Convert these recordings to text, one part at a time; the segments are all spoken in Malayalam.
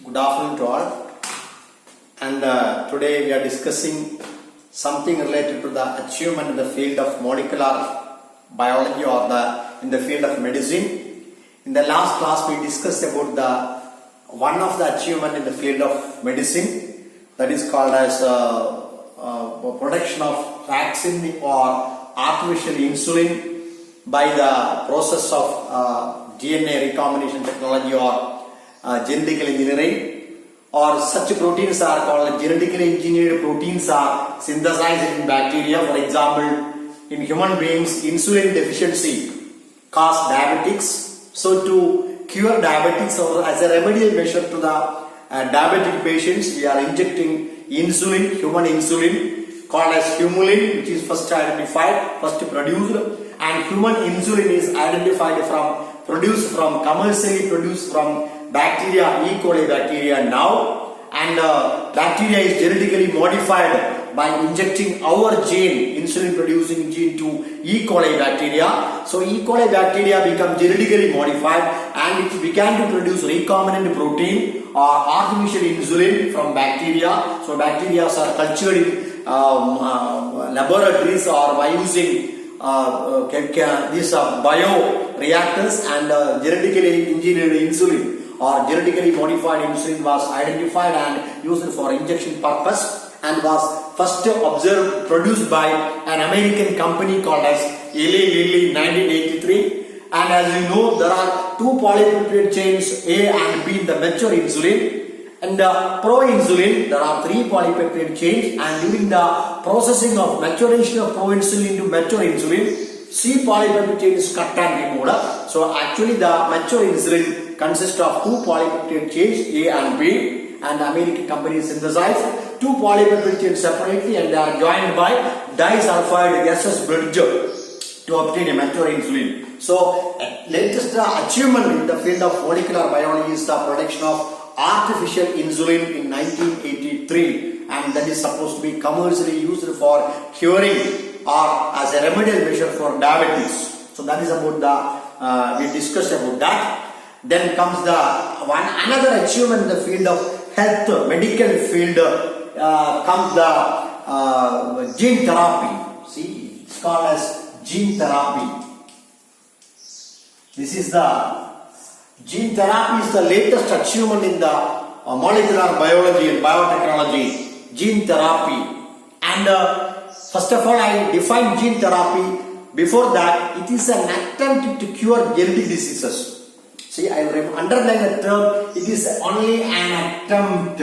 Good afternoon to all, and today we are discussing something related to the achievement in the field of molecular biology or in the field of medicine. In the last class we discussed about one of the achievement in the field of medicine, that is called as production of vaccine or artificial insulin by the process of DNA recombination technology or genetic engineering, or such proteins are called genetically engineered proteins are synthesized in bacteria. For example, in human beings, insulin deficiency cause diabetics. So to cure diabetics or as a remedial measure to the diabetic patients, we are injecting insulin, human insulin called as humulin, which is first identified, first produced, and human insulin is identified from commercially produced from bacteria, E. coli bacteria now, and bacteria is genetically modified by injecting our gene, insulin producing gene, to E. coli bacteria. So E. coli bacteria become genetically modified and it began to produce recombinant protein or artificial insulin from bacteria. So bacteria are cultured in laboratories or by using these bio reactors, and genetically engineered insulin or genetically modified insulin was identified and used for injection purpose, and was first observed produced by an American company called as Eli Lilly in 1983. And as you know, there are two polypeptide chains A and B in the mature insulin. And proinsulin, there are three polypeptide chains, and during the processing of maturation of proinsulin to mature insulin, C polypeptide chain is cut and removed. So actually the mature insulin consists of two polypeptide chains A and B, and the American company synthesized two polypeptide chains separately and they are joined by disulfide gaseous bridge to obtain a mature insulin. So latest achievement in the field of molecular biology is the production of artificial insulin in 1983, and that is supposed to be commercially used for curing or as a remedial measure for diabetes. So that is about we discussed about that. Then comes another achievement in the field of health, medical field, comes the gene therapy. See, it's called as gene therapy. This is the gene therapy is the latest achievement in the molecular biology and biotechnology, gene therapy. And first of all, I define gene therapy. Before that, it is an attempt to cure genetic diseases. See, I will underline the term, it is only an attempt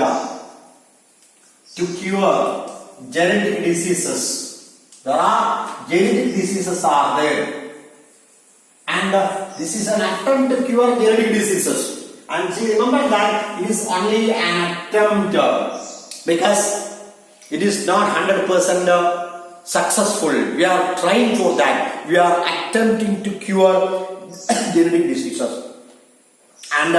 to cure genetic diseases. There are genetic diseases are there. And this is an attempt to cure genetic diseases. And see, remember that it is only an attempt because it is not 100% successful. We are trying for that. We are attempting to cure genetic diseases. And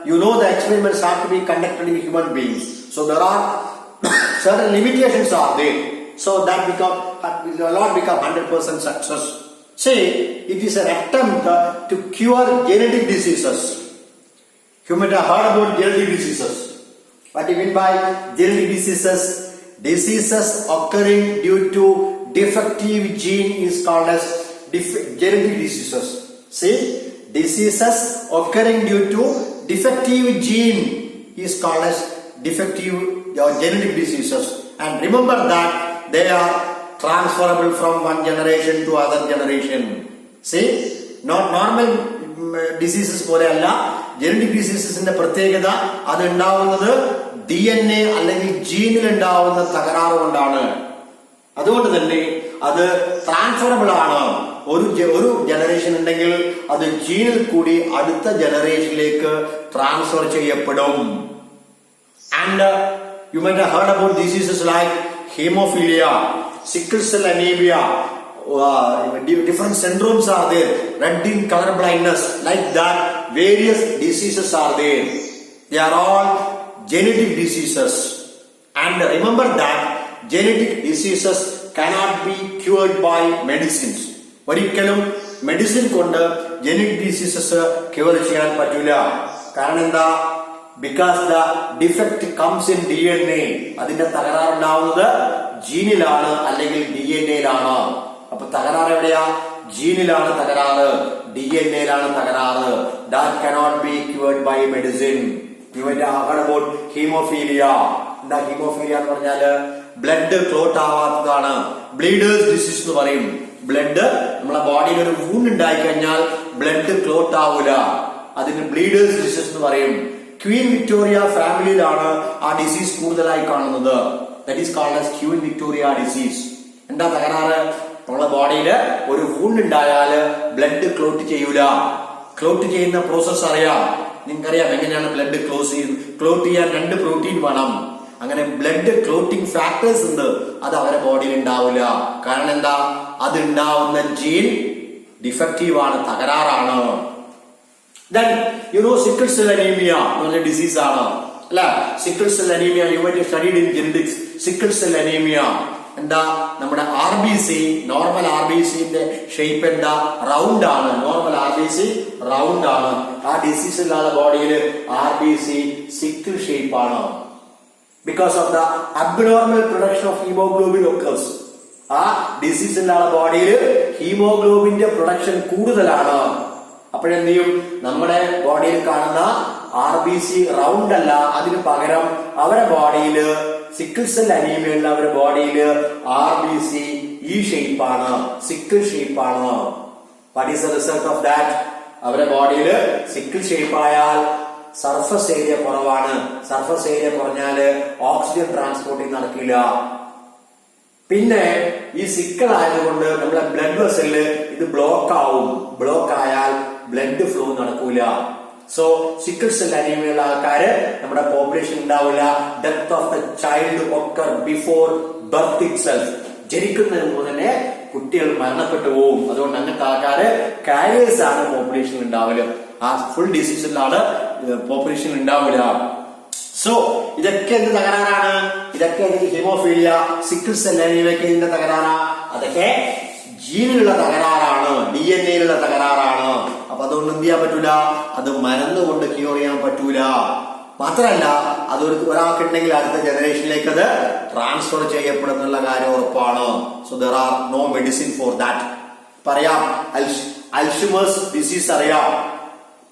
you know the experiments have to be conducted in human beings. So there are certain limitations are there. So that will not become 100% success. Say, it is an attempt to cure genetic diseases. You might have heard about genetic diseases. What do you mean by genetic diseases? Diseases occurring due to defective gene is called as genetic diseases. See, diseases occurring due to defective gene is called as defective or genetic diseases. And remember that they are transferable from one generation to other generation. See, not normal diseases പോലെയല്ല, genetic diseases ന്റെ പ്രത്യേകത അത് ഉണ്ടാവുന്നത് DNA അല്ലെങ്കിൽ ജീനിൽ ഉണ്ടാവുന്ന തകരാറ് കൊണ്ടാണ്. അതുകൊണ്ട് തന്നെ അത് ട്രാൻസ്ഫറബിൾ ആണ്. ഒരു ജനറേഷൻ ഉണ്ടെങ്കിൽ അത് ജീനിൽ കൂടി അടുത്ത ജനറേഷനിലേക്ക് ട്രാൻസ്ഫർ ചെയ്യപ്പെടും. And you might have heard about diseases like hemophilia, sickle cell anemia, different syndromes are there, red in color blindness, like that various diseases are there. They are all genetic diseases. And remember that genetic diseases cannot be cured by medicines. ഒരിക്കലും മെഡിസിൻ കൊണ്ട് ജനറ്റിക് ഡിസീസസ് ക്യൂർ ചെയ്യാൻ പറ്റില്ല. കാരണം എന്താ? because the defect comes in DNA. അതിന്റെ തകരാറുണ്ടാവുന്നത് ജീനിലാണ് അല്ലെങ്കിൽ DNA-യിലാണ്. അപ്പൊ തകരാറ് എവിടെയാ? ജീനിലാണ് തകരാറ്, DNA-യിലാണ് തകരാറ്. That cannot be cured by medicine. You might have heard about hemophilia. എന്താ ഹീമോഫീലിയ എന്ന് പറഞ്ഞാല് ബ്ലഡ് ക്ലോട്ട് ആവാത്തതാണ്, ബ്ലീഡേഴ്സ് ഡിസീസ് എന്ന് പറയും. ബ്ലഡ് നമ്മളെ ബോഡിയിൽ ഒരു വൂണ്ട് ഉണ്ടായി കഴിഞ്ഞാൽ ബ്ലഡ് ക്ലോട്ട് ആവൂല, അതിന് ബ്ലീഡേഴ്സ് ഡിസീസ് എന്ന് പറയും. ക്വീൻ വിക്ടോറിയ ഫാമിലിയിലാണ് ആ ഡിസീസ് കൂടുതലായി കാണുന്നത്. That is called as queen Victoria disease. എന്താ തകരാറ്? നമ്മളെ ബോഡിയില് ഒരു വൂണ്ട് ഉണ്ടായാല് ബ്ലഡ് ക്ലോട്ട് ചെയ്യൂല. ക്ലോട്ട് ചെയ്യുന്ന പ്രോസസ് അറിയാം, നിങ്ങൾക്കറിയാം എങ്ങനെയാണ് ബ്ലഡ് ക്ലോട്ട് ചെയ്യാൻ 2 പ്രോട്ടീൻ വേണം. അങ്ങനെ ബ്ലഡ് ക്ലോട്ടിംഗ് ഫാക്ടേഴ്സ് ഉണ്ട്, അത് അവരെ ബോഡിയിൽ ഉണ്ടാവില്ല. കാരണം എന്താ? അത് ഉണ്ടാവുന്ന ജീൻ ഡിഫക്റ്റീവ് ആണ്, തകരാറാണ്. Then you know sickle cell anemia എന്നുള്ള ഡിസീസ് ആണ് അല്ല. Sickle cell anaemia you might studied in genetics. Sickle cell anaemia എന്താ? നമ്മുടെ RBC, നോർമൽ RBCന്റെ ഷേപ്പ് എന്താ? റൗണ്ട് ആണ്. നോർമൽ RBC റൗണ്ട് ആണ്. ആ ഡിസീസ് ഉള്ള ബോഡിയിൽ RBC സിക്കിൾ ഷേപ്പ് ആണ്. Because of the abnormal production of hemoglobin occurs. ആ ഡിസീസ് ഉള്ള ബോഡിയിൽ ഹീമോഗ്ലോബിന്റെ പ്രൊഡക്ഷൻ കൂടുതലാണ്. അപ്പോഴെന്ത് ചെയ്യും? നമ്മുടെ ബോഡിയിൽ കാണുന്ന RBC റൗണ്ട് അല്ല, അതിന് പകരം അവരുടെ ബോഡിയില് സിക്കിൾ സെൽ അനീമിയ ഉള്ള അവരുടെ ബോഡിയില് RBC ഈ ഷേപ്പാണ്, സിക്കിൾ ഷേപ്പാണ്. What is the result of that? അവരുടെ ബോഡിയില് സിക്കിൾ ഷേപ്പ് ആയാൽ സർഫസ് ഏരിയ കുറവാണ്. സർഫസ് ഏരിയ കുറഞ്ഞാല് ഓക്സിജൻ ട്രാൻസ്പോർട്ടിങ് നടക്കില്ല. പിന്നെ ഈ സിക്കിൾ ആയതുകൊണ്ട് നമ്മുടെ ബ്ലഡ് വെസലില് ഇത് ബ്ലോക്ക് ആവും. ബ്ലോക്ക് ആയാൽ ബ്ലഡ് ഫ്ലോ നടക്കൂല. സോ സിക്കിൾ സെൽ അനീമിയുള്ള ആൾക്കാര് നമ്മുടെ പോപ്പുലേഷൻ ഉണ്ടാവില്ല. Death of the child occur before birth it self. ജനിക്കുന്നതിന് മുമ്പ് തന്നെ കുട്ടികൾ മരണപ്പെട്ടു പോകും. അതുകൊണ്ട് അങ്ങനത്തെ ആൾക്കാര് കാരിയേഴ്സ് ആണ് പോപ്പുലേഷൻ ഉണ്ടാവില്ല. ആ ഫുൾ ഡിസീസുള്ള ആള് പോപ്പുലേഷൻ ഉണ്ടാവില്ല. സോ ഇതൊക്കെ എന്ത് തകരാറാണ്? ഇതൊക്കെ ഹീമോഫീലിയ, സിക്കിൾ സെൽ അനീമിയയൊക്കെ ഇതിന്റെ തകരാറാ. അതൊക്കെ ജീനിലുള്ള തകരാറാണ്, DNA-യിലുള്ള തകരാറാണ്. അപ്പൊ അതുകൊണ്ട് എന്ത് ചെയ്യാൻ പറ്റൂല? അത് മരുന്ന് കൊണ്ട് ക്യൂർ ചെയ്യാൻ പറ്റൂല. മാത്രമല്ല അത് ഒരാൾക്കുണ്ടെങ്കിൽ അടുത്ത ജനറേഷനിലേക്ക് അത് ട്രാൻസ്ഫർ ചെയ്യപ്പെടുന്നുള്ള കാര്യം ഉറപ്പാണ്. So there are no medicine for that. പറയാം, അൽഷിമേഴ്സ് ഡിസീസ് അറിയാം,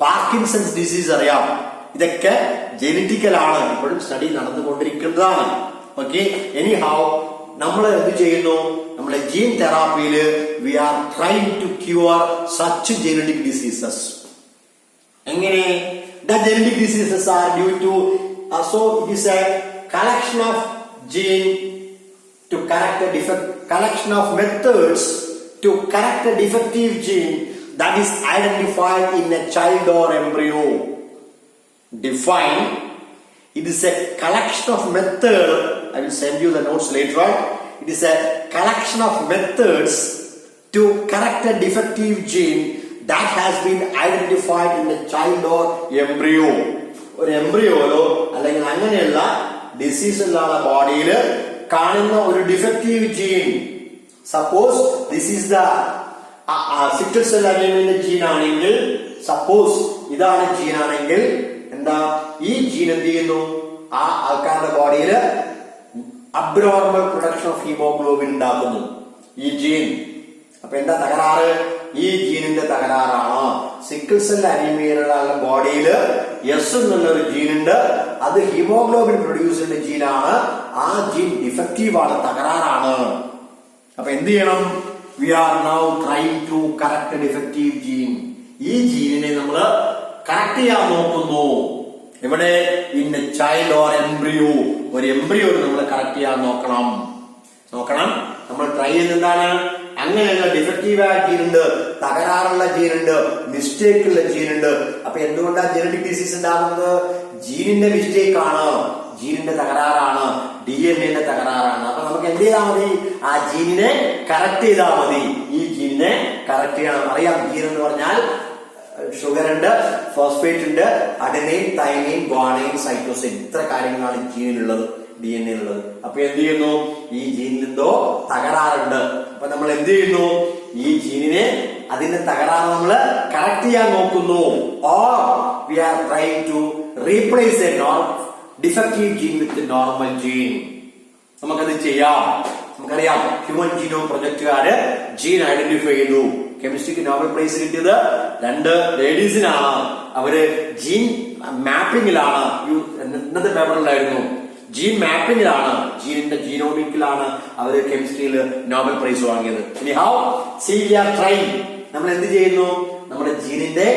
പാർക്കിൻസൺസ് ഡിസീസ് അറിയാം. ഇതൊക്കെ ജെനറ്റിക്കൽ ആണ്, ഇപ്പോഴും സ്റ്റഡി നടന്നുകൊണ്ടിരിക്കുന്നതാണ്. ഓക്കെ, എനി ഹൗ നമ്മൾ എന്ത് ചെയ്യുന്നു? നമ്മുടെ ജീൻ തെറാപ്പിയില് we are trying to cure such genetic diseases. എങ്ങനെ? The genetic diseases are due to so it is a collection of gene to correct a defect, collection of methods to correct a defective gene that is identified in a child or embryo. Define. It is a collection of methods. I will send you the notes later on. It is a collection of methods to correct a defective gene that has been identified in a child or embryo. ഒരു എംബ്രിയോയിലോ അല്ലെങ്കിൽ അങ്ങനെയുള്ള ഡിസീസ് ഉള്ള ബോഡിയിൽ കാണുന്ന ഒരു defective gene. Suppose this is the sickle cell അനീമിയയുടെ ജീൻ ആണെങ്കിൽ, സപ്പോസ് ഇതാണ് ജീൻ ആണെങ്കിൽ എന്താ? ഈ ജീൻ എന്ത് ചെയ്യുന്നു? ആ ആൾക്കാരുടെ ബോഡിയിൽ അബ്നോർമൽ പ്രൊഡക്ഷൻ ഓഫ് ഹീമോഗ്ലോബിൻ ഉണ്ടാക്കുന്നു ഈ ജീൻ. അപ്പൊ എന്താ തകരാറ്? ഈ ജീനിന്റെ തകരാറാണ്. സിക്കിൾ സെൽ അനീമിയയിലുള്ള ബോഡിയില് എസ് എന്നുള്ള ഒരു ജീനുണ്ട്, അത് ഹീമോഗ്ലോബിൻ പ്രൊഡ്യൂസ് ചെയ്യുന്ന ജീനാണ്. ആ ജീൻ ഡിഫക്റ്റീവ് ആണ്, തകരാറാണ്. അപ്പൊ എന്ത് ചെയ്യണം? We are now trying to correct defective gene. ഈ ജീനിനെ നമ്മൾ കറക്റ്റ് ചെയ്യാൻ നോക്കുന്നു. ഇവിടെ in a child or embryo, ഒരു എംബ്രിയോ നമ്മൾ കറക്റ്റ് ചെയ്യാൻ നോക്കണം. നമ്മൾ ട്രൈ ചെയ്യുന്നതാണ് അങ്ങനെയുള്ള ഡിഫക്റ്റീവായ ജീനുണ്ട്, തകരാറുള്ള ജീനുണ്ട്, മിസ്റ്റേക്ക് ഉള്ള ജീനുണ്ട്. അപ്പൊ എന്തുകൊണ്ടാണ് ജനറ്റിക് ഡിസീസ് ഉണ്ടാകുന്നത്? ജീനിന്റെ മിസ്റ്റേക്ക് ആണ്, ജീനിന്റെ തകരാറാണ്, DNA-ന്റെ തകരാറാണ്. അപ്പൊ നമുക്ക് എന്ത് ചെയ്താൽ മതി? ആ ജീനിനെ കറക്റ്റ് ചെയ്താൽ മതി. ഈ ജീനിനെ കറക്റ്റ് ചെയ്യണം. അറിയാം, ജീൻ എന്ന് പറഞ്ഞാൽ ഷുഗർ ഉണ്ട്, ഫോസ്ഫേറ്റ് ഉണ്ട്, അഡനൈൻ, തൈമൈൻ, ഗുവാനൈൻ, സൈറ്റോസിൻ, ഇത്ര കാര്യങ്ങളാണ് ജീനിലുള്ളത്, DNA-യിലുള്ളത്. അപ്പൊ എന്ത് ചെയ്യുന്നു? ഈ ജീനിൽ എന്തോ തകരാറുണ്ട്. അപ്പൊ നമ്മൾ എന്ത് ചെയ്യുന്നു? ഈ ജീനിനെ, അതിന്റെ തകരാറ് നമ്മൾ കറക്റ്റ് ചെയ്യാൻ നോക്കുന്നു. Or we are trying to replace a defective gene with a normal gene. നമുക്കത് ചെയ്യാം. നമുക്കറിയാം ഹ്യൂമൻ ജീനോം പ്രൊജക്ടുകാര് ജീൻ ഐഡന്റിഫൈ ചെയ്തു. കെമിസ്ട്രിക്ക് നോബൽ പ്രൈസ് കിട്ടിയത് 2 ലേഡീസിനാണ്. അവര് ജീൻ മാപ്പിംഗിലാണ്, ഇന്നത്തെ പേപ്പറിലായിരുന്നു, ജീൻ മാപ്പിംഗിലാണ്, ജീനിന്റെ ജീനോമിക്കിലാണ് അവര് കെമിസ്ട്രിയിൽ നോബൽ പ്രൈസ് വാങ്ങിയത്. ഇനി how see we are trying, നമ്മൾ എന്ത് ചെയ്യുന്നു, നമ്മുടെ ജീനിന്റെ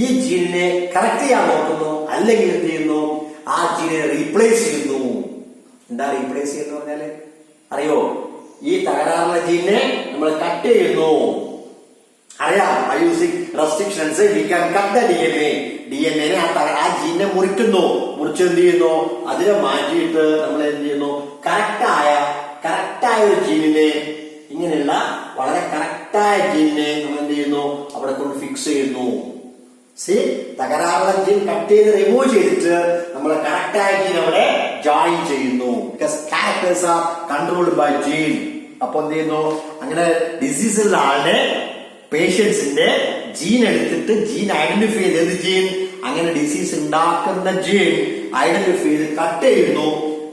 ഈ ജീനിനെ കറക്റ്റ് ചെയ്യാൻ നോക്കുന്നു, അല്ലെങ്കിൽ എന്ത് ചെയ്യുന്നു, ആ ജീനെ റീപ്ലേസ് ചെയ്യുന്നു. എന്താ റീപ്ലേസ് ചെയ്യുന്ന പറഞ്ഞാല് അറിയോ, ഈ തകരാറുള്ള ജീനെ നമ്മൾ കട്ട് ചെയ്യുന്നു. അറിയാം, by using restrictions we can cut the DNA ആ ജീനെ മുറിക്കുന്നു. മുറിച്ച് എന്ത് ചെയ്യുന്നു, അതിനെ മാറ്റിയിട്ട് നമ്മൾ എന്ത് ചെയ്യുന്നു, കറക്റ്റായ ഒരു ജീനിനെ, ഇങ്ങനെയുള്ള വളരെ കറക്റ്റായ ജീനിനെ നമ്മൾ എന്ത് ചെയ്യുന്നു, അവിടെ കൊണ്ട് ഫിക്സ് ചെയ്യുന്നു. തകരാറുള്ള ജീൻ കട്ട് ചെയ്ത് റിമൂവ് ചെയ്തിട്ട് നമ്മൾ കറക്റ്റായ ജീൻ അവിടെ ജോയിൻ ചെയ്യുന്നു. Because characters are controlled by gene. അപ്പൊ എന്ത് ചെയ്യുന്നു, അങ്ങനെ ഡിസീസുള്ള ആളുടെ പേഷ്യൻസിന്റെ ജീൻ എടുത്തിട്ട് ജീൻ ഐഡന്റിഫൈ ചെയ്ത് ജീൻ, അങ്ങനെ ഡിസീസ് ഉണ്ടാക്കുന്ന ജീൻ ഐഡന്റിഫൈ ചെയ്ത് കട്ട് ചെയ്യുന്നു.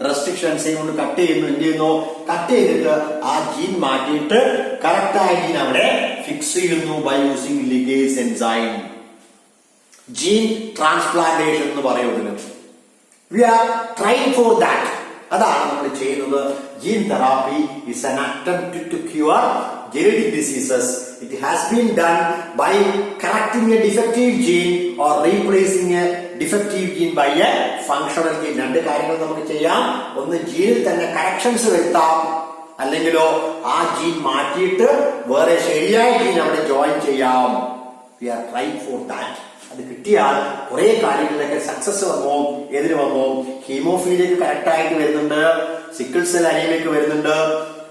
റെസ്ട്രിക്ഷൻസ് കൊണ്ട് കട്ട് ചെയ്യുന്നു. എന്ത് ചെയ്യുന്നു, കട്ട് ചെയ്തിട്ട് ആ ജീൻ മാറ്റിയിട്ട് കറക്റ്റായ ജീൻ അവിടെ ഫിക്സ് ചെയ്യുന്നു by using ligase enzyme. Gene transplantation എന്ന് പറയുന്നത്. We are trying for that. അതാണ് നമ്മൾ ചെയ്യുന്നത്. Gene therapy is an attempt to cure genetic diseases. It has been done by correcting a defective gene or replacing a defective gene by a functional gene. 2 കാര്യങ്ങൾ നമുക്ക് ചെയ്യാം. ഒന്ന്, ജീനിൽ തന്നെ കറക്ഷൻസ് വരുത്താം, അല്ലെങ്കിലോ ആ ജീൻ മാറ്റിയിട്ട് വേറെ ശരിയായ ജീൻ അവിടെ ജോയിൻ ചെയ്യാം. We are trying for that. അത് കിട്ടിയാൽ കുറെ കാര്യങ്ങളിലേക്ക് സക്സസ് വന്നോ, എതിര് വന്നോ, ഹീമോഫീലിയക്ക് കറക്റ്റ് ആയിട്ട് വരുന്നുണ്ട്, സിക്കിൾ സെൽ അനീമിയക്ക് വരുന്നുണ്ട്,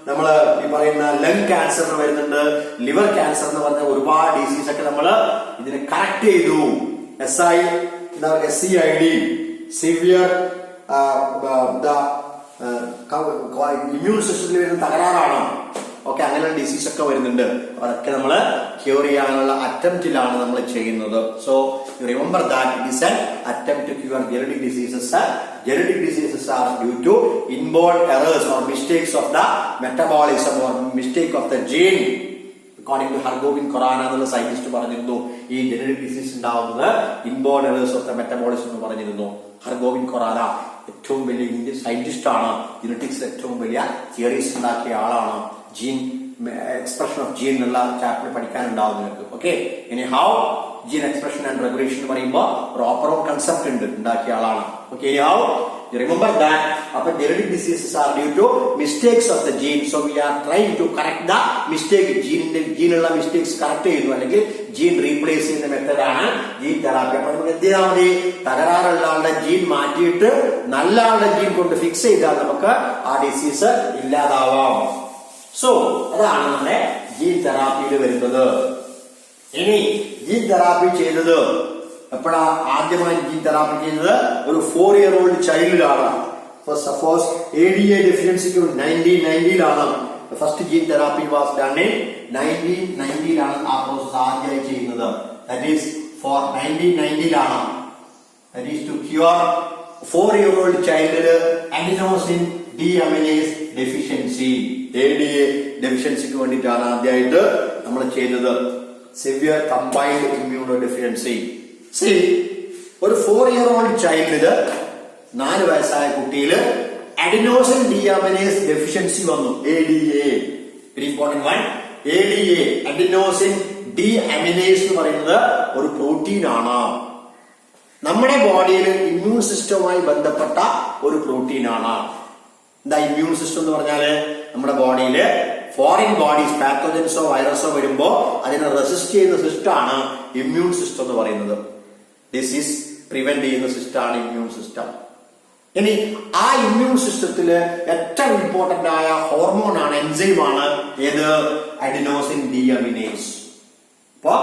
നമ്മള് ഈ പറയുന്ന ലങ് ക്യാൻസറിന് വരുന്നുണ്ട്, ലിവർ ക്യാൻസർ എന്ന് പറഞ്ഞ ഒരുപാട് ഡിസീസ് ഒക്കെ നമ്മള് ഇതിനെ കറക്റ്റ് ചെയ്തു. SCID, സിവിയർ ഇമ്മ്യൂൺ സിസ്റ്റത്തിൽ വരുന്ന തകരാറാണ്. ഓക്കെ, അങ്ങനെയുള്ള ഡിസീസ് ഒക്കെ വരുന്നുണ്ട്. അതൊക്കെ നമ്മൾ ക്യൂർ ചെയ്യാനുള്ള അറ്റംപ്റ്റിലാണ് നമ്മൾ ചെയ്യുന്നത്. So you remember that it is an attempt to cure genetic diseases. Genetic diseases are due to inborn errors or mistakes of the metabolism or mistake of the gene. According to Hargobind Khorana എന്നുള്ള സയന്റിസ്റ്റ് പറഞ്ഞിരുന്നു, ഈ ജനറ്റിക് ഡിസീസ് ഉണ്ടാവുന്നത് inborn errors of the metabolism എന്ന് പറഞ്ഞിരുന്നു. ഹർഗോവിൻ ഖൊറാന ഏറ്റവും വലിയ ഇന്ത്യൻ സയന്റിസ്റ്റ് ആണ്. ജനറ്റിക്സിൽ ഏറ്റവും വലിയ തിയറീസ് ഉണ്ടാക്കിയ ആളാണ്. ജീൻ എക്സ്പ്രഷൻ ഓഫ് ജീൻ എന്നുള്ള ചാപ്റ്റർ പഠിക്കാനുണ്ടാവും നിങ്ങൾക്ക്. ഓക്കെ, ഇനി how gene expression and regulation എന്ന് പറയുമ്പോൾ പ്രോപ്പർ കൺസെപ്റ്റ് ഉണ്ട്, ഉണ്ടാക്കിയ ആളാണ്. ഓക്കെ, ഇനി ഹൗ റിമെമ്പർ ദാറ്റ്. അപ്പൊ genetic diseases are due to mistakes of the gene. So we are trying to correct the mistake. ജീനുള്ള മിസ്റ്റേക്സ് കറക്റ്റ് ചെയ്യുന്നു, അല്ലെങ്കിൽ ജീൻ റീപ്ലേസ് ചെയ്യുന്ന മെത്തേഡാണ് ജീൻ തെറാപ്പി. അപ്പൊ നമുക്ക് എന്ത് ചെയ്താൽ മതി, തകരാറുള്ള ആളുടെ ജീൻ മാറ്റിയിട്ട് നല്ല ആളുടെ ജീൻ കൊണ്ട് ഫിക്സ് ചെയ്താൽ നമുക്ക് ആ ഡിസീസ് ഇല്ലാതാവാം. സോ അതാണ് നമ്മുടെ ജീൻ തെറാപ്പിയിൽ വരുന്നത്. ഇനി ജീൻ തെറാപ്പി ചെയ്തത് എപ്പോഴാ, ആദ്യമായി ജീൻ തെറാപ്പി ചെയ്തത് ഒരു 4-year-old ചൈൽഡിലാണ്. സപ്പോസ് ADA ഡെഫിഷ്യൻസിക്ക് 1990-ലാണ് first gene therapy was done. 1990-ലാണ് ആ പ്രോസസ് ആദ്യമായി ചെയ്യുന്നത്. ദാറ്റ് ഈസ് ഫോർ 1990-ലാണ്. That is to cure 4-year-old ചൈൽഡില് അഡിനോസിൻ ഡീഅമിനേസ് ഡെഫിഷ്യൻസി, ADA ഡെഫിഷ്യൻസിക്ക് വേണ്ടിയിട്ടാണ് ആദ്യമായിട്ട് നമ്മൾ ചെയ്തത്. Severe combined immunodeficiency. ഒരു 4-year-old ചൈൽഡില്, 4 വയസ്സായ കുട്ടിയില് അഡിനോസിൻ ഡീഅമിനേസ് ഡെഫിഷ്യൻസി വന്നു. ADA, very important one. ADA, adenosine deaminase എന്ന് പറയുന്നത് ഒരു പ്രോട്ടീൻ ആണ്. നമ്മുടെ ബോഡിയിൽ ഇമ്മ്യൂൺ സിസ്റ്റവുമായി ബന്ധപ്പെട്ട ഒരു പ്രോട്ടീൻ ആണ്. എന്താ ഇമ്മ്യൂൺ സിസ്റ്റം എന്ന് പറഞ്ഞാല്, നമ്മുടെ ബോഡിയില് ഫോറിൻ ബോഡീസ്, പാത്തോജൻസോ വൈറസോ വരുമ്പോ അതിനെ റെസിസ്റ്റ് ചെയ്യുന്ന സിസ്റ്റമാണ് ഇമ്മ്യൂൺ സിസ്റ്റം എന്ന് പറയുന്നത്. ഡിസീസ് പ്രിവെന്റ് ചെയ്യുന്ന സിസ്റ്റമാണ് ഇമ്മ്യൂൺ സിസ്റ്റം. ഇനി ആ ഇമ്മ്യൂൺ സിസ്റ്റത്തില് ഏറ്റവും ഇമ്പോർട്ടന്റ് ആയ ഹോർമോണാണ്, എൻസൈമാണ് ഏത്, അഡിനോസിൻ ഡീഅമിനേസ്. അപ്പൊ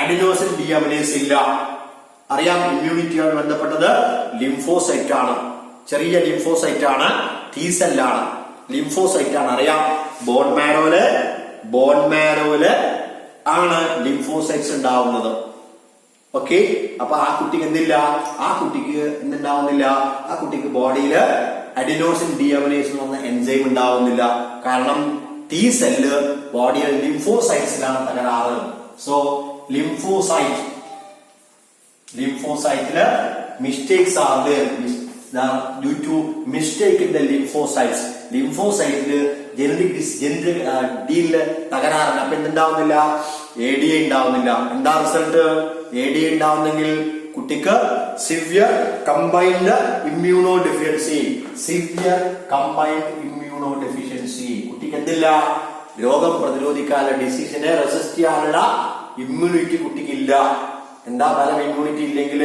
അഡിനോസിൻ ഡീഅമിനേസ് ഇല്ല. അറിയാം, ഇമ്മ്യൂണിറ്റിയാണ് ബന്ധപ്പെട്ടത് ലിംഫോസൈറ്റ് ആണ്. ചെറിയ ലിംഫോസൈറ്റ് ആണ്, T സെല്ലാണ്, ലിംഫോസൈറ്റ് ആണ്. അറിയാം, ബോൺ മാരോയില്, ആണ് ലിംഫോസൈറ്റ്സ് ഉണ്ടാവുന്നത്. ഓക്കെ. അപ്പൊ ആ കുട്ടിക്ക് എന്തില്ല, ആ കുട്ടിക്ക് എന്തുണ്ടാവുന്നില്ല, ആ കുട്ടിക്ക് ബോഡിയിൽ അഡിനോസിൻ ഡീഅമിനേസ് എന്ന് പറഞ്ഞ എൻസൈം ഉണ്ടാവുന്നില്ല. കാരണം T സെല്ല് ബോഡിയിൽ ലിംഫോസൈറ്റ്സിലാണ് തകരാറ്. സോ ലിംഫോസൈറ്റില് mistakes are due to mistake in the lymphocytes. ലിംഫോസൈറ്റില് ജനറ്റിക് ഡീലില് തകരാറില്ല. അപ്പൊ എന്തുണ്ടാവുന്നില്ല, ADA ഉണ്ടാവുന്നില്ല. എന്താ റിസൾട്ട്? ADA ഉണ്ടാവുന്നെങ്കിൽ കുട്ടിക്ക് സിവിയർ കമ്പൈൻഡ് ഇമ്മ്യൂണോ ഡെഫിഷ്യൻസി. കുട്ടിക്ക് എന്തില്ല, രോഗം പ്രതിരോധിക്കാനുള്ള, ഡിസീസിനെ റെസിസ്റ്റ് ചെയ്യാനുള്ള ഇമ്മ്യൂണിറ്റി കുട്ടിക്കില്ല. എന്താ ഫലം? ഇമ്മ്യൂണിറ്റി ഇല്ലെങ്കിൽ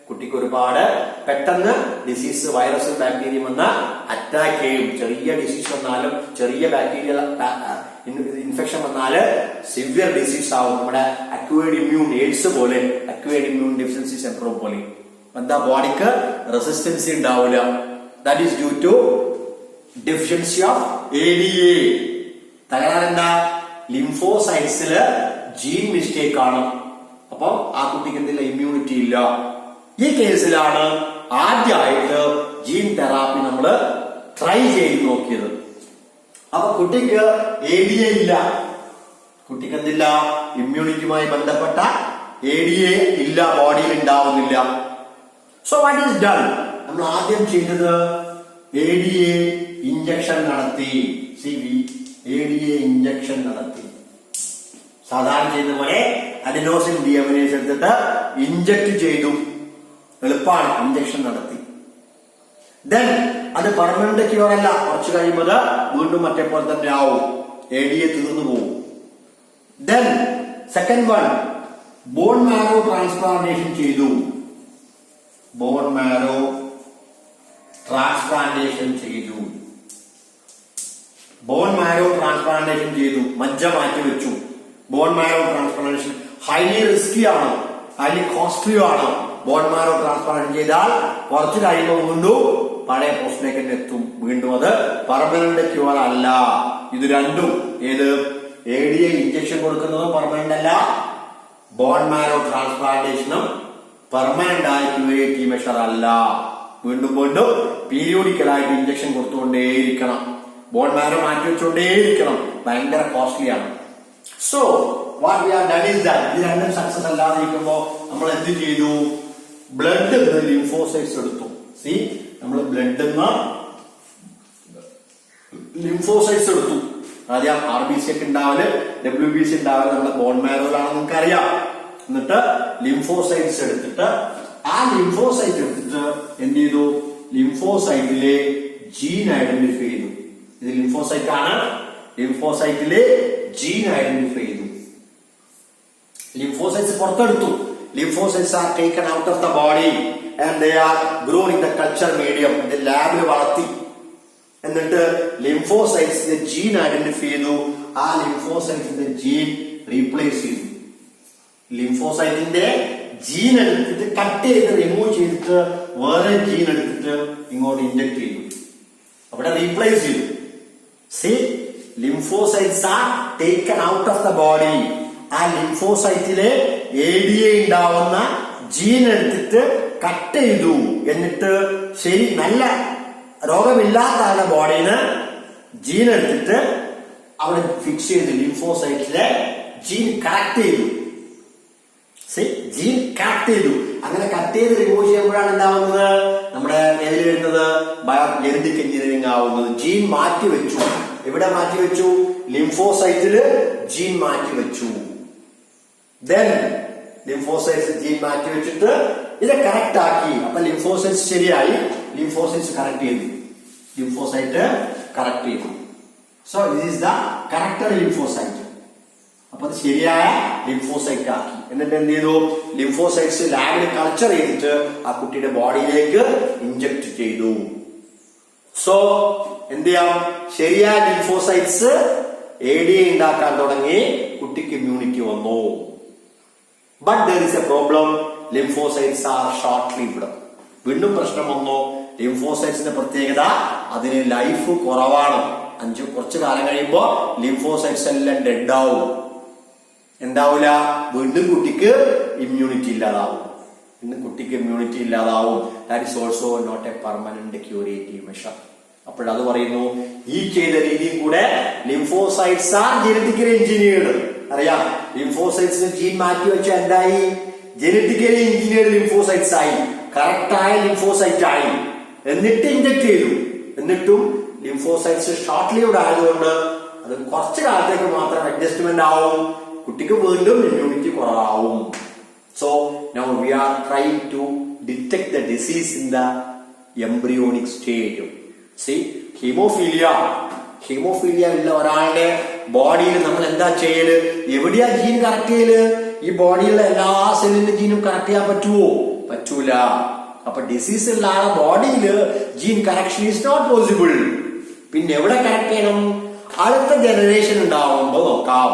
കുട്ടിക്ക് ഒരുപാട് പെട്ടെന്ന് ഡിസീസ്, വൈറസ്, ബാക്ടീരിയ വന്ന് അറ്റാക്ക് ചെയ്യും. ചെറിയ ഡിസീസ് വന്നാലും, ചെറിയ ബാക്ടീരിയൽ ഇൻഫെക്ഷൻ വന്നാല് സിവിയർ ഡിസീസ് ആവും. നമ്മുടെ അക്വയർഡ് ഇമ്മ്യൂൺ എയ്ഡ്സ് പോലെ, അക്വയർഡ് ഇമ്മ്യൂൺ ഡെഫിഷ്യൻസി സിൻഡ്രോം പോലെ. എന്താ, ബോഡിക്ക് റെസിസ്റ്റൻസി ഉണ്ടാവില്ല. That is due to deficiency of ADA. തകരാറെന്താ? ലിംഫോസൈറ്റ്സില് ജീൻ മിസ്റ്റേക്ക് ആണ്. അപ്പൊ ആ കുട്ടിക്ക് എന്തില്ല, ഇമ്മ്യൂണിറ്റി ഇല്ല. ഈ കേസിലാണ് ആദ്യമായിട്ട് ജീൻ തെറാപ്പി നമ്മൾ ട്രൈ ചെയ്ത് നോക്കിയത്. അപ്പൊ കുട്ടിക്ക് ADA ഇല്ല, കുട്ടിക്ക് എന്തില്ല, ഇമ്മ്യൂണിറ്റിയുമായി ബന്ധപ്പെട്ട ADA ഇല്ല, ബോഡിയിൽ ഉണ്ടാവുന്നില്ല. So what is done? നമ്മൾ ആദ്യം ചെയ്തത് ADA ഇഞ്ചക്ഷൻ നടത്തി. ADA ഇഞ്ചക്ഷൻ നടത്തി. സാധാരണ ചെയ്യുന്ന പോലെ അഡിനോസിൻ ഡീഅമിനേസ് എടുത്തിട്ട് ഇഞ്ചക്ട് ചെയ്തു. എളുപ്പമാണ്, ഇഞ്ചക്ഷൻ നടത്തി. ദെൻ അത് പെർമനന്റ് ക്യൂർ അല്ല, കുറച്ച് കഴിയുമ്പോൾ വീണ്ടും മറ്റേ പോലെ തന്നെ ആവും, ADA തീർന്നു പോകും. Then second one, bone marrow transplantation ചെയ്തു. ബോൺ മാരോ ട്രാൻസ്പ്ലാന്റേഷൻ ചെയ്തു. ബോൺ മാരോ ട്രാൻസ്പ്ലാന്റേഷൻ ചെയ്തു, മജ്ജ മാറ്റി വെച്ചു. Bone marrow transplantation highly risky ആണ്, ഹൈലി കോസ്റ്റ്ലി ആണ്. ബോൺ മാരോ ട്രാൻസ്പ്ലാന്റ് ചെയ്താൽ കുറച്ച് കഴിയുമ്പോൾ വീണ്ടും പഴയ പോസ്റ്റിലേക്ക് എത്തും. വീണ്ടും അത് പെർമനന്റ് ക്യൂർ അല്ല. ഇത് രണ്ടും, ഏത് ADA ഇഞ്ചക്ഷൻ കൊടുക്കുന്നതും പെർമനന്റ് അല്ല, ബോൺ മാരോ ട്രാൻസ്പ്ലാന്റേഷനും പെർമനന്റ് ആയ ക്യൂറേറ്റീവ് മെഷർ അല്ല. വീണ്ടും വീണ്ടും പീരിയോഡിക്കലായിട്ട് ഇഞ്ചക്ഷൻ കൊടുത്തുകൊണ്ടേയിരിക്കണം, ബോൺ മാരോ മാറ്റി വെച്ചുകൊണ്ടേയിരിക്കണം. ഭയങ്കര കോസ്റ്റ്ലി ആണ്. So what we have done is that, ഇത് രണ്ടും സക്സസ് അല്ലാതിരിക്കുമ്പോ നമ്മൾ എന്ത് ചെയ്തു? ബ്ലഡ് ലിംഫോസൈറ്റ്സ് എടുത്തു. നമ്മൾ ബ്ലഡ് ലിംഫോസൈറ്റ്സ് എടുത്തു. ആദ്യം RBC ഒക്കെ ഉണ്ടാവല്, WBC ഉണ്ടാവല് നമ്മുടെ ബോൺ മാരോയിലാണെന്ന് നിങ്ങൾക്ക് അറിയാം. എന്നിട്ട് ലിംഫോസൈറ്റ്സ് എടുത്തിട്ട്, ആ ലിംഫോസൈറ്റ് എടുത്തിട്ട് എന്ത് ചെയ്തു? ലിംഫോസൈറ്റിലെ ജീൻ ഐഡന്റിഫൈ ചെയ്തു. ഇത് ലിംഫോസൈറ്റ് ആണ്, ലിംഫോസൈറ്റിലെ ജീൻ ഐഡന്റിഫൈ ചെയ്തു. ലിംഫോസൈറ്റ്സ് പുറത്തെടുത്തു. Lymphocytes are taken out of the body and they are grown in the culture medium. ഇത് ലാബിൽ വളർത്തി. എന്നിട്ട് ലിംഫോസൈറ്റ്സിന്റെ ജീൻ ഐഡന്റിഫൈ ചെയ്തു. ആ ലിംഫോസൈറ്റ്സിന്റെ ജീൻ റീപ്ലേസ് ചെയ്തു. ലിംഫോസൈറ്റിന്റെ ജീൻ എടുത്തിട്ട് കട്ട് ചെയ്ത് റിമൂവ് ചെയ്തിട്ട് വേറെ ജീൻ എടുത്തിട്ട് ഇങ്ങോട്ട് ഇൻജക്ട് ചെയ്തു. അവിടെ റീപ്ലേസ് ചെയ്തു. Lymphocytes are taken out of the body. ആ ലിംഫോസൈറ്റിലെ ADA ഉണ്ടാവുന്ന ജീൻ എടുത്തിട്ട് കട്ട് ചെയ്തു. എന്നിട്ട് ശരി, നല്ല രോഗമില്ലാത്ത ആളുടെ ബോഡിന്ന് ജീൻ എടുത്തിട്ട് അവിടെ ഫിക്സ് ചെയ്തു. ലിംഫോസൈറ്റിലെ ജീൻ കറക്റ്റ് ചെയ്തു. ജീൻ കറക്റ്റ് ചെയ്തു. അങ്ങനെ കട്ട് ചെയ്ത് റിമൂവ് ചെയ്യുമ്പോഴാണ് എന്താവുന്നത്? നമ്മുടെ ഏതിൽ വരുന്നത്? ജനറ്റിക് എഞ്ചിനീയറിംഗ് ആവുന്നത്. ജീൻ മാറ്റി വെച്ചു. എവിടെ മാറ്റി വെച്ചു? ലിംഫോസൈറ്റില് ജീൻ മാറ്റി വെച്ചു. ദെൻ ലിംഫോസൈറ്റ്സ് ജീൻ മാറ്റി വെച്ചിട്ട് ഇത് കറക്റ്റ് ആക്കി. അപ്പൊ ലിംഫോസൈറ്റ്സ് ശരിയായി, ലിംഫോസൈറ്റ്സ് കറക്റ്റ് ചെയ്തു. ലിംഫോസൈറ്റ് കറക്റ്റ് ചെയ്തു. So this is the corrected lymphocyte. അപ്പൊ അത് ശരിയായ ലിംഫോസൈറ്റ് ആക്കി. എന്നിട്ട് എന്ത് ചെയ്തു? ലിംഫോസൈറ്റ്സ് ലാബിൽ കൾച്ചർ ചെയ്തിട്ട് ആ കുട്ടിയുടെ ബോഡിയിലേക്ക് ഇഞ്ചക്ട് ചെയ്തു. സോ എന്ത് ചെയ്യാം? ശരിയായ ലിംഫോസൈറ്റ്സ് ADA ഉണ്ടാക്കാൻ തുടങ്ങി. കുട്ടിക്ക് ഇമ്മ്യൂണിറ്റി വന്നു. But there is a problem. Lymphocytes are short-lived. വീണ്ടും പ്രശ്നം വന്നു. ലിംഫോസൈറ്റ്സിന്റെ പ്രത്യേകത, അതിന് ലൈഫ് കുറവാണ്. കുറച്ചു കാലം കഴിയുമ്പോ ലിംഫോസൈറ്റ്സ് എല്ലാം ഡെഡ് ആവും. എന്താവൂല, വീണ്ടും കുട്ടിക്ക് ഇമ്മ്യൂണിറ്റി ഇല്ലാതാവും. കുട്ടിക്ക് ഇമ്മ്യൂണിറ്റി ഇല്ലാതാവും. That is also not a permanent curative measure. അപ്പോഴത് പറയുന്നു, ഈ ചെയ്ത രീതിയിൽ കൂടെ ലിംഫോസൈറ്റ്സ് ആർ ജനറ്റിക്കലി എഞ്ചിനീയർഡ്. അറിയാം, ലിംഫോസൈറ്റ്സിന് ജീൻ മാറ്റി വെച്ച എന്തായി? ജനറ്റിക്കലി എഞ്ചിനീയർഡ് ലിംഫോസൈറ്റ്സ് ആയി, കറക്റ്റായ ലിംഫോസൈറ്റ് ആയി. എന്നിട്ട് ഇൻജക്ട് ചെയ്തു. എന്നിട്ടും ലിംഫോസൈറ്റ്സ് ഷോർട്ട് ലിവ്ഡ് ആയതുകൊണ്ട് അത് കുറച്ചു കാലത്തേക്ക് മാത്രം അഡ്ജസ്റ്റ്മെന്റ് ആവും. കുട്ടിക്ക് വീണ്ടും immunity കുറവാവും. So now we are trying to detect the disease in the embryonic stage. See, hemophilia ഉള്ള ഒരാളുടെ ബോഡിയിൽ നമ്മൾ എന്താ ചെയ്യല്? എവിടെയാ ജീൻ കറക്റ്റ് ചെയ്യല്? ഈ ബോഡിയിലുള്ള എല്ലാ സെല്ലിന്റെ ജീനും കറക്റ്റ് ചെയ്യാൻ പറ്റുമോ? പറ്റൂല. അപ്പൊ ഡിസീസ് ഉള്ള ആളെ ബോഡിയിൽ gene correction is not possible. പിന്നെ എവിടെ കറക്റ്റ് ചെയ്യണം? അടുത്ത ജനറേഷൻ ഉണ്ടാവുമ്പോ നോക്കാം.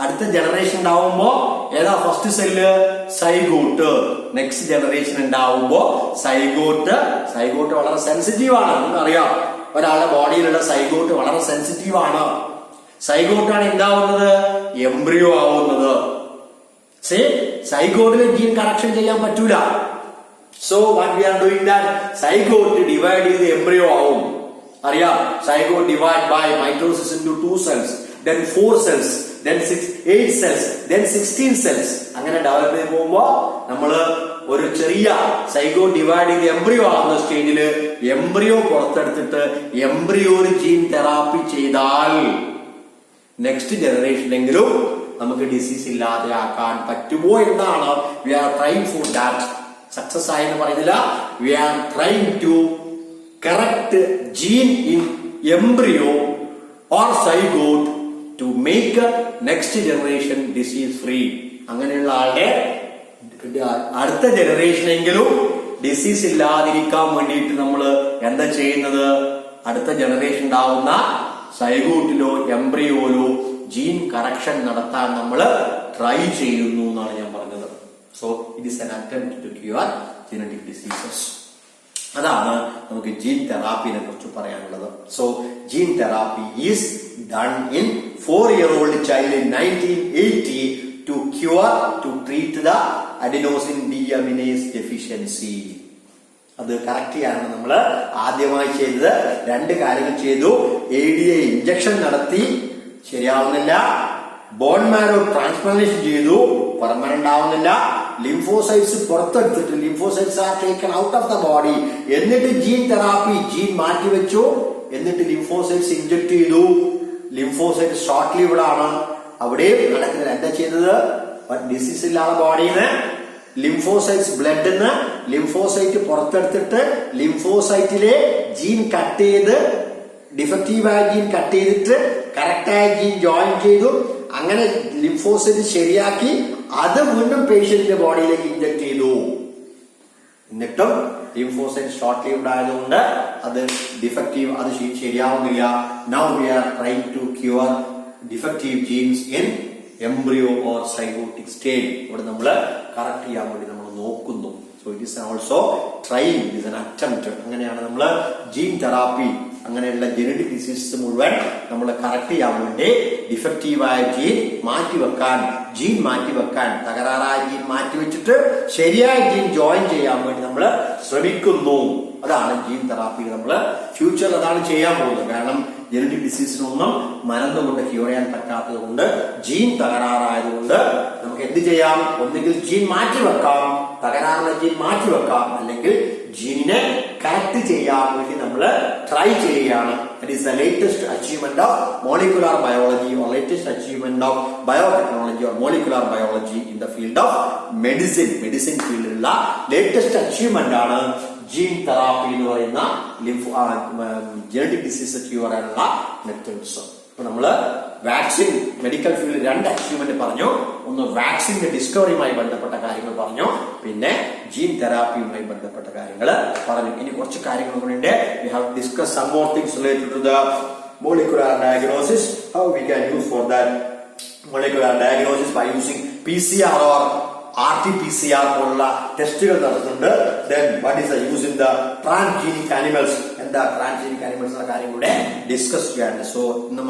അടുത്ത ജനറേഷൻ ഉണ്ടാവുമ്പോ ഏതാ first cell? Zygote. Next generation ഉണ്ടാവുമ്പോ സൈഗോട്ട് വളരെ സെൻസിറ്റീവ് ആണ്. നമുക്കറിയാം, ഒരാളുടെ ബോഡിയിലുള്ള സൈഗോട്ട് വളരെ സെൻസിറ്റീവ് ആണ്. സൈഗോട്ടാണ് എന്താവുന്നത്? എംബ്രിയോ ആവുന്നത്. സൈഗോട്ടിലെ ജീൻ കറക്ഷൻ ചെയ്യാൻ പറ്റൂല. So what we are doing that, zygote divide ചെയ്ത് എംബ്രിയോ ആവും. അറിയാം, zygote divide by mitosis into 2 cells, then 4 cells, then 8 cells, then 16 cells. അങ്ങനെ ഡെവലപ്പ് ചെയ്ത് പോകുമ്പോ നമ്മള് ഒരു ചെറിയ സൈഗോട്ട് ഡിവൈഡ് ചെയ്ത് എംബ്രിയോ ആവുന്ന സ്റ്റേജില് എംബ്രിയോ പുറത്തെടുത്തിട്ട് എംബ്രിയോന് ജീൻ തെറാപ്പി ചെയ്താൽ നെക്സ്റ്റ് ജനറേഷനെങ്കിലും നമുക്ക് ഡിസീസ് ഇല്ലാതെയാക്കാൻ പറ്റുമോ എന്നാണ് we are trying for that. Success ആയെന്ന് പറയുന്നില്ല. We are trying to correct gene in embryo or zygote to make next generation disease free. അങ്ങനെയുള്ള ആളുടെ അടുത്ത ജനറേഷനെങ്കിലും ഡിസീസ് ഇല്ലാതിരിക്കാൻ വേണ്ടിയിട്ട് നമ്മൾ എന്താ ചെയ്യുന്നത്? അടുത്ത ജനറേഷൻ ഉണ്ടാവുന്ന സൈഗോട്ടിലോ എംബ്രിയോയിലോ ജീൻ കറക്ഷൻ നടത്താൻ നമ്മൾ ട്രൈ ചെയ്യുന്നു എന്നാണ് ഞാൻ പറഞ്ഞത്. So it is an attempt to cure genetic diseases. അതാണ് നമുക്ക് ജീൻ തെറാപ്പിനെ കുറിച്ച് പറയാനുള്ളത്. So gene therapy is done in 4-year-old child in 1980 to treat the adenosine deaminase deficiency. അത് കറക്റ്റ് ചെയ്യാനാണ് നമ്മൾ ആദ്യമായി ചെയ്തത്. 2 കാര്യങ്ങൾ ചെയ്തു. ADA ഇഞ്ചക്ഷൻ നടത്തി, ശരിയാവുന്നില്ല. ബോൺ മാരോ ട്രാൻസ്പ്ലാന്റേഷൻ ചെയ്തു, പെർമനന്റ് ആവുന്നില്ല. ലിംഫോസൈറ്റ്സ് പുറത്തെടുത്തിട്ട്, lymphocytes are taken out of the body. എന്നിട്ട് ജീൻ തെറാപ്പി, ജീൻ മാറ്റിവെച്ചു. എന്നിട്ട് ലിംഫോസൈറ്റ്സ് ഇഞ്ചക്ട് ചെയ്തു. ലിംഫോസൈറ്റ് ഷോർട്ട് ലിവ്ഡ് ആണ്. അവിടെയും നടക്കുന്നില്ല. എന്താ ചെയ്തത്? ഡിസീസ് ഇല്ലാതെ ബോഡിയിൽ നിന്ന് ലിംഫോസൈറ്റ്സ് ബ്ലഡിൽ നിന്ന് ലിംഫോസൈറ്റ് പുറത്തെടുത്തിട്ട് ലിംഫോസൈറ്റിലെ ജീൻ കട്ട് ചെയ്ത്, ഡിഫക്റ്റീവായ ജീൻ കട്ട് ചെയ്തിട്ട് കറക്റ്റായ ജീൻ ജോയിൻ ചെയ്തു. അങ്ങനെ ലിംഫോസൈറ്റ് ശരിയാക്കി അത് വീണ്ടും പേഷ്യന്റിന്റെ ബോഡിയിലേക്ക് ഇഞ്ചക്ട് ചെയ്തു. എന്നിട്ടും ലിംഫോസൈറ്റ് ഷോർട്ട് ലിവ്ഡ് ആയതുകൊണ്ട് അത് ഡിഫക്റ്റീവ്, അത് ശരിയാവുന്നില്ല. Now we are trying to cure defective genes in embryo or zygotic stage. ഇവിടെ നമ്മൾ കറക്റ്റ് ചെയ്യാൻ വേണ്ടി നമ്മൾ നോക്കുന്നു. So it is also trying, it is an attempt. അങ്ങനെയാണ് നമ്മൾ ജീൻ തെറാപ്പി, അങ്ങനെയുള്ള ജനറ്റിക് ഡിസീസസ് മുഴുവൻ നമ്മൾ കറക്റ്റ് ചെയ്യാൻ വേണ്ടി ഡിഫക്റ്റീവായ ജീൻ മാറ്റിവെക്കാൻ, തകരാറായ ജീൻ മാറ്റിവെച്ചിട്ട് ശരിയായ ജീൻ ജോയിൻ ചെയ്യാൻ വേണ്ടി നമ്മൾ ശ്രമിക്കുന്നു. അതാണ് ജീൻ തെറാപ്പി. നമ്മൾ ഫ്യൂച്ചറിൽ അതാണ് ചെയ്യാൻ പോകുന്നത്. കാരണം ജനറ്റിക് ഡിസീസിനൊന്നും മരുന്നുകൊണ്ട് ക്യൂർ ചെയ്യാൻ പറ്റാത്തത് കൊണ്ട്, ജീൻ തകരാറായതുകൊണ്ട് നമുക്ക് എന്ത് ചെയ്യാം? ഒന്നുകിൽ ജീൻ മാറ്റിവെക്കാം, തകരാറുള്ള ജീൻ മാറ്റിവെക്കാം, അല്ലെങ്കിൽ ജീനിനെ കറക്റ്റ് ചെയ്യാൻ വേണ്ടി നമ്മൾ ട്രൈ ചെയ്യുകയാണ്. That is the latest achievement of molecular biology or latest achievement of biotechnology or molecular biology in the field of medicine. Medicine ഫീൽഡിലുള്ള ലേറ്റസ്റ്റ് അച്ചീവ്മെന്റ് ആണ് ജീൻ തെറാപ്പി എന്ന് പറയുന്ന ജനറ്റിക് ഡിസീസ് ക്യൂർ ചെയ്യാനുള്ള മെത്തേഡ്സ്. ഇപ്പൊ നമ്മള് വാക്സിൻ, മെഡിക്കൽ ഫീൽഡിൽ 2 അച്ചീവ്മെന്റ് പറഞ്ഞു. ഒന്ന് വാക്സിന്റെ ഡിസ്കവറിയുമായി ബന്ധപ്പെട്ട കാര്യങ്ങൾ പറഞ്ഞു, പിന്നെ ജീൻ തെറാപ്പിയുമായി ബന്ധപ്പെട്ട കാര്യങ്ങൾ പറഞ്ഞു. ഇനി കുറച്ച് കാര്യങ്ങൾ കൂടെ we have discussed some more things related to the molecular diagnosis, how we can use for that molecular diagnosis by using PCR or RT-PCR പോലുള്ള ടെസ്റ്റുകൾ നടത്തുന്നുണ്ട്. Then what is the use in the transgenic animals? എന്താ transgenic animals എന്ന കാര്യം കൂടെ ഡിസ്കസ് ചെയ്യാറുണ്ട്. സോ ഇന്ന്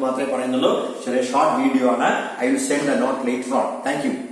മാത്രമേ പറയുന്നുള്ളൂ. ചെറിയ ഷോർട്ട് വീഡിയോ ആണ്. I will send the note later on. Thank you.